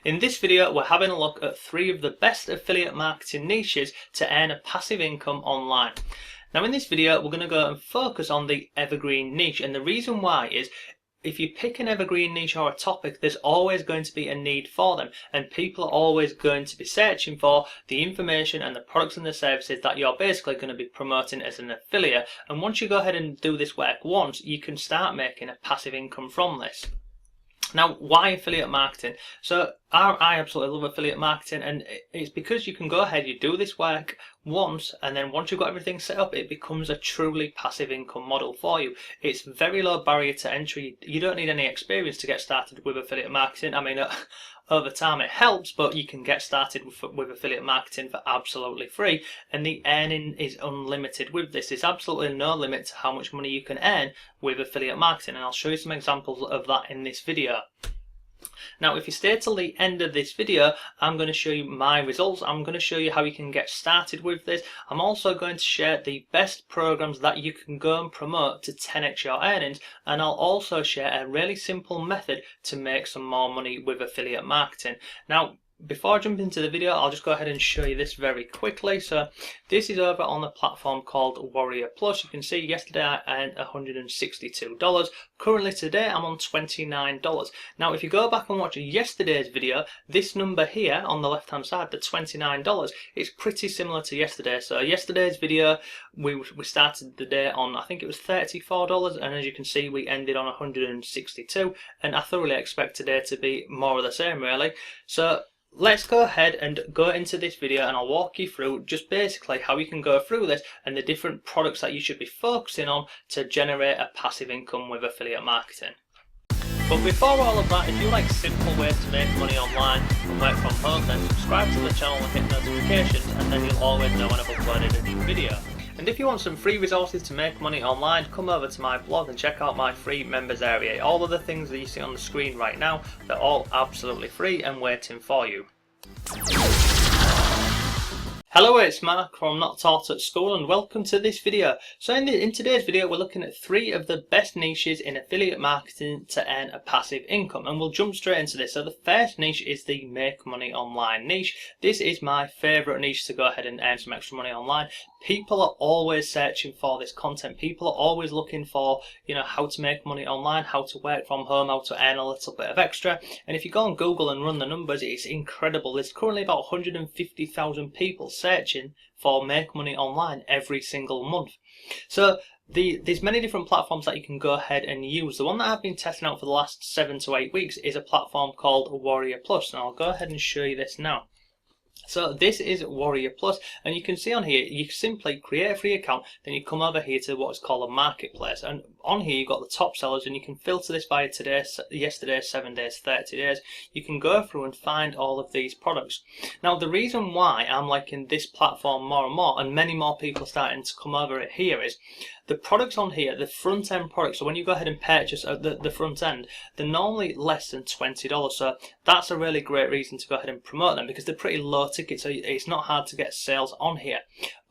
In this video, we're having a look at 3 of the best affiliate marketing niches to earn a passive income online. Now in this video, we're going to go and focus on the evergreen niche, and the reason why is if you pick an evergreen niche or a topic, there's always going to be a need for them, and people are always going to be searching for the information and the products and the services that you're basically going to be promoting as an affiliate. And once you go ahead and do this work once, you can start making a passive income from this. Now, why affiliate marketing? So I absolutely love affiliate marketing, and it's because you can go ahead, you do this work once, and then once you've got everything set up, it becomes a truly passive income model for you. It's very low barrier to entry. You don't need any experience to get started with affiliate marketing. I mean, over time it helps, but you can get started with affiliate marketing for absolutely free, and the earning is unlimited with this. There's absolutely no limit to how much money you can earn with affiliate marketing, and I'll show you some examples of that in this video. Now, if you stay till the end of this video, I'm going to show you my results. I'm going to show you how you can get started with this. I'm also going to share the best programs that you can go and promote to 10x your earnings, and I'll also share a really simple method to make some more money with affiliate marketing. Now, before I jump into the video, I'll just go ahead and show you this very quickly. So this is over on the platform called Warrior Plus. You can see yesterday I earned $162. Currently today I'm on $29. Now if you go back and watch yesterday's video, this number here on the left hand side, the $29, is pretty similar to yesterday. So yesterday's video, we started the day on, I think it was $34, and as you can see we ended on $162, and I thoroughly expect today to be more of the same really. So let's go ahead and go into this video, and I'll walk you through just basically how you can go through this and the different products that you should be focusing on to generate a passive income with affiliate marketing. But before all of that, if you like simple ways to make money online and work from home, then subscribe to the channel and hit notifications, and then you'll always know when I've uploaded a new video. And if you want some free resources to make money online, come over to my blog and check out my free members area. All of the things that you see on the screen right now, they're all absolutely free and waiting for you. Hello, it's Mark from Not Taught at School, and welcome to this video. So in today's video we're looking at 3 of the best niches in affiliate marketing to earn a passive income, and we'll jump straight into this. So the first niche is the make money online niche. This is my favourite niche to go ahead and earn some extra money online. People are always searching for this content. People are always looking for, how to make money online, how to work from home, how to earn a little bit of extra. And if you go on Google and run the numbers, it's incredible. There's currently about 150,000 people searching for make money online every single month. So there's many different platforms that you can go ahead and use. The one that I've been testing out for the last 7 to 8 weeks is a platform called Warrior Plus, and I'll go ahead and show you this now. So this is Warrior Plus, and you can see on here, you simply create a free account, then you come over here to what's called a marketplace, and on here you've got the top sellers, and you can filter this via today, yesterday, 7 days, 30 days. You can go through and find all of these products. Now the reason why I'm liking this platform more and more, and many more people starting to come over it here, is the products on here, the front end products. So when you go ahead and purchase the front end, they're normally less than $20. So that's a really great reason to go ahead and promote them, because they're pretty low ticket, so it's not hard to get sales on here.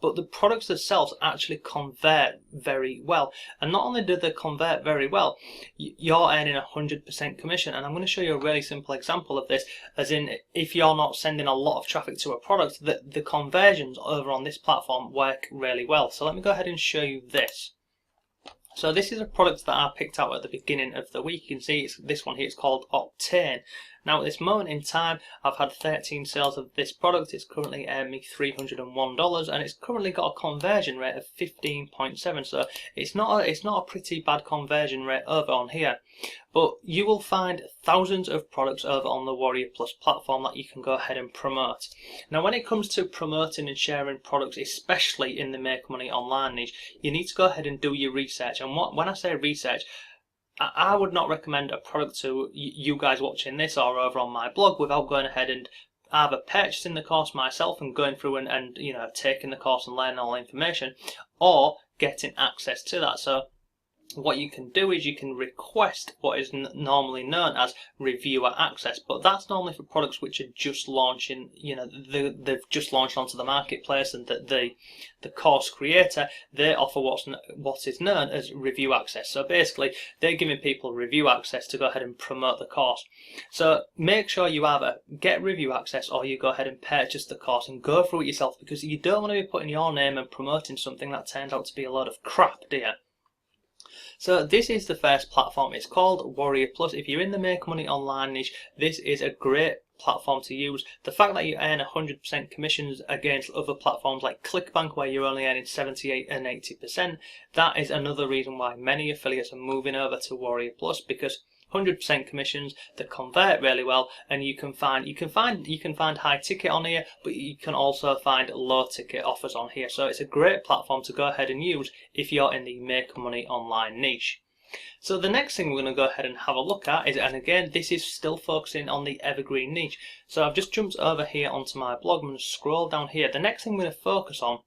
But the products themselves actually convert very well, and not only do they convert very well, you're earning 100% commission. And I'm going to show you a really simple example of this, as in if you're not sending a lot of traffic to a product, the conversions over on this platform work really well. So let me go ahead and show you this. So this is a product that I picked out at the beginning of the week. You can see it's this one here. It's called Octane. Now at this moment in time, I've had 13 sales of this product. It's currently earned me $301, and it's currently got a conversion rate of 15.7. So it's not a pretty bad conversion rate over on here. But you will find thousands of products over on the Warrior Plus platform that you can go ahead and promote. Now when it comes to promoting and sharing products, especially in the make money online niche, you need to go ahead and do your research. And when I say research, I would not recommend a product to you guys watching this or over on my blog without going ahead and either purchasing the course myself and going through and taking the course and learning all the information, or getting access to that. So what you can do is you can request what is normally known as reviewer access, but that's normally for products which are just launching. They've just launched onto the marketplace, and the course creator, they offer what is known as review access. So basically they're giving people review access to go ahead and promote the course. So make sure you either get review access or you go ahead and purchase the course and go through it yourself, because you don't want to be putting your name and promoting something that turns out to be a load of crap, do you? So this is the first platform. It's called Warrior Plus. If you're in the make money online niche, this is a great platform to use. The fact that you earn 100% commissions against other platforms like ClickBank, where you're only earning 78 and 80%, that is another reason why many affiliates are moving over to Warrior Plus, because 100% commissions, they convert really well, and you can find high ticket on here, but you can also find low ticket offers on here. So it's a great platform to go ahead and use if you're in the make money online niche. So the next thing we're going to go ahead and have a look at is, and again this is still focusing on the evergreen niche. So I've just jumped over here onto my blog. I'm going to scroll down here. The next thing we're going to focus on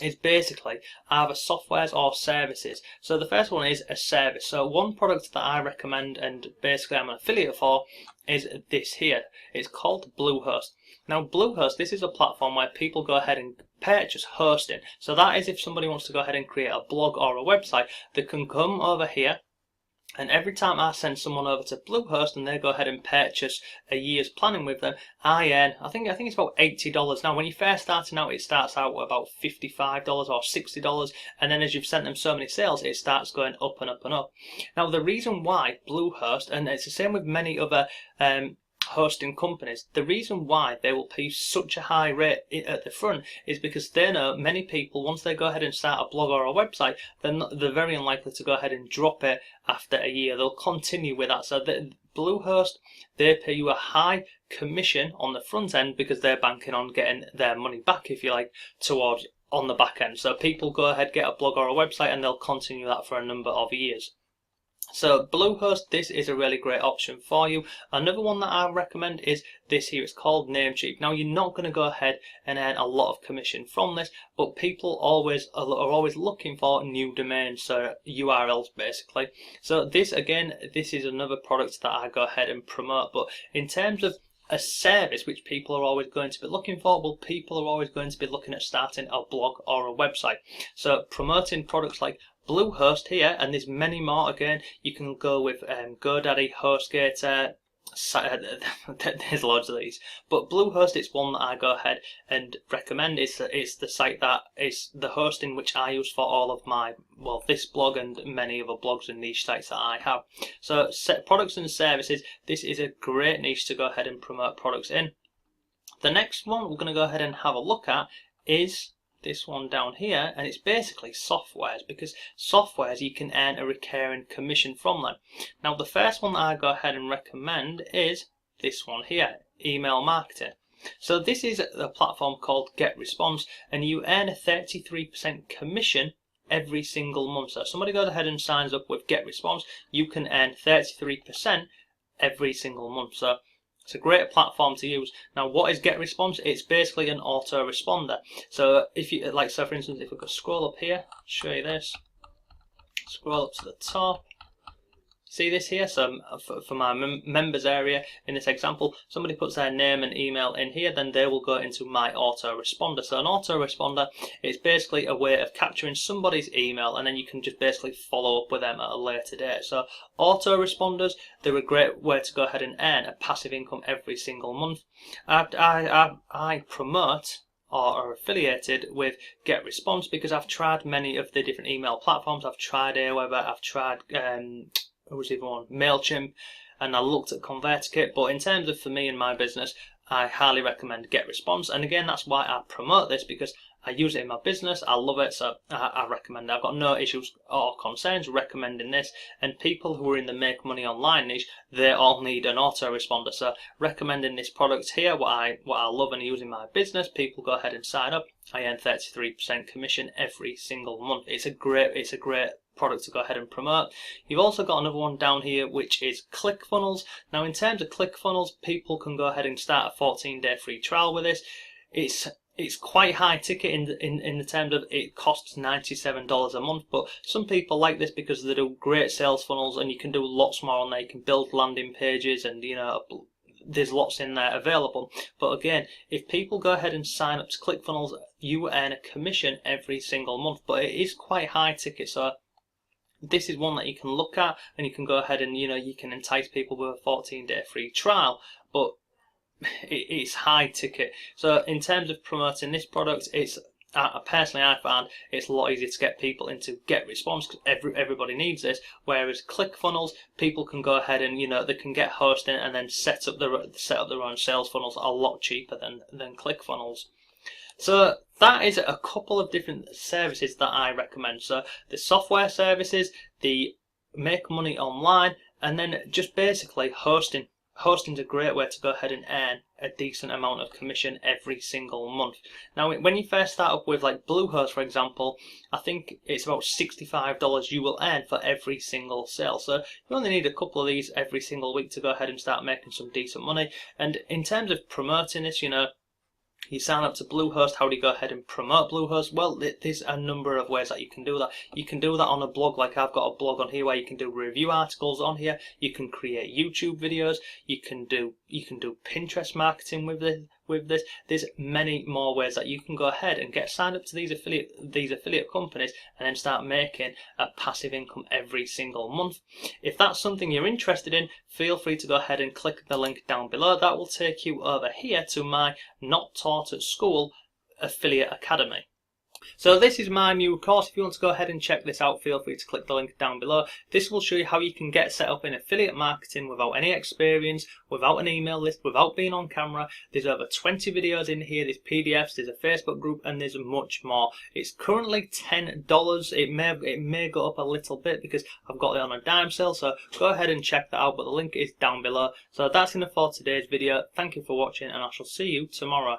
is basically either softwares or services. So the first one is a service. So one product that I recommend, and basically I'm an affiliate for, is this here. It's called Bluehost. Now Bluehost, this is a platform where people go ahead and purchase hosting. So that is if somebody wants to go ahead and create a blog or a website, they can come over here, and every time I send someone over to Bluehost and they go ahead and purchase a year's planning with them, I earn, I think it's about $80. Now when you're first starting out, it starts out at about $55 or $60, and then as you've sent them so many sales, it starts going up and up and up. Now the reason why Bluehost, and it's the same with many other hosting companies, the reason why they will pay such a high rate at the front is because they know many people, once they go ahead and start a blog or a website, they're very unlikely to go ahead and drop it after a year. They'll continue with that. So Bluehost, they pay you a high commission on the front end because they're banking on getting their money back, if you like, towards on the back end. So people go ahead, get a blog or a website, and they'll continue that for a number of years. So Bluehost, this is a really great option for you. Another one that I recommend is this here. It's called Namecheap. Now you're not going to go ahead and earn a lot of commission from this, but people are always looking for new domains, so URLs basically. So this is another product that I go ahead and promote. But in terms of a service which people are always going to be looking for, well, people are always going to be looking at starting a blog or a website. So promoting products like Bluehost here, and there's many more. Again, you can go with GoDaddy, HostGator, there's loads of these, but Bluehost is one that I go ahead and recommend. It's the site that is the hosting which I use for all of my, well, this blog and many other blogs and niche sites that I have. So products and services, this is a great niche to go ahead and promote products in. The next one we're going to go ahead and have a look at is this one down here, and it's basically softwares, because softwares you can earn a recurring commission from them. Now the first one that I go ahead and recommend is this one here, email marketing. So this is a platform called GetResponse, and you earn a 33% commission every single month. So if somebody goes ahead and signs up with GetResponse, you can earn 33% every single month. So it's a great platform to use. Now, what is GetResponse? It's basically an autoresponder. So if you like, so for instance, if we could scroll up here, show you this. Scroll up to the top. See this here? So for my members area, in this example, somebody puts their name and email in here, then they will go into my autoresponder. So an autoresponder is basically a way of capturing somebody's email, and then you can just basically follow up with them at a later date. So autoresponders, they're a great way to go ahead and earn a passive income every single month. I promote or are affiliated with GetResponse because I've tried many of the different email platforms. I've tried Aweber, I've tried who was the other one? MailChimp, and I looked at ConvertKit, but in terms of for me and my business, I highly recommend GetResponse. And again, that's why I promote this, because I use it in my business, I love it, so I recommend it. I've got no issues or concerns recommending this, and people who are in the make money online niche, they all need an autoresponder. So recommending this product here, what I love and use in my business, people go ahead and sign up. I earn 33% commission every single month. It's a great product to go ahead and promote. You've also got another one down here, which is ClickFunnels. Now in terms of ClickFunnels, people can go ahead and start a 14-day free trial with this. it's quite high ticket in the terms of it costs $97 a month, but some people like this because they do great sales funnels, and you can do lots more on there. You can build landing pages, and there's lots in there available. But again, if people go ahead and sign up to ClickFunnels, you earn a commission every single month, but it is quite high ticket. So this is one that you can look at, and you can go ahead and you can entice people with a 14-day free trial, but it's high ticket. So in terms of promoting this product, it's personally I found it's a lot easier to get people into GetResponse, because everybody needs this. Whereas ClickFunnels, people can go ahead and they can get hosting and then set up their own sales funnels a lot cheaper than ClickFunnels. So that is a couple of different services that I recommend. So the software services, the make money online, and then just basically hosting. Hosting's a great way to go ahead and earn a decent amount of commission every single month. Now, when you first start up with like Bluehost, for example, I think it's about $65 you will earn for every single sale. So you only need a couple of these every single week to go ahead and start making some decent money. And in terms of promoting this, you sign up to Bluehost. How do you go ahead and promote Bluehost? Well, there's a number of ways that you can do that. You can do that on a blog, like I've got a blog on here where you can do review articles on here. You can create YouTube videos. You can do Pinterest marketing with this. There's many more ways that you can go ahead and get signed up to these affiliate companies and then start making a passive income every single month. If that's something you're interested in, feel free to go ahead and click the link down below. That will take you over here to my Not Taught at School Affiliate Academy. So this is my new course. If you want to go ahead and check this out, feel free to click the link down below. This will show you how you can get set up in affiliate marketing without any experience, without an email list, without being on camera. There's over 20 videos in here, there's PDFs, there's a Facebook group, and there's much more. It's currently $10. It may go up a little bit because I've got it on a dime sale, so go ahead and check that out, but the link is down below. So that's enough for today's video. Thank you for watching, and I shall see you tomorrow.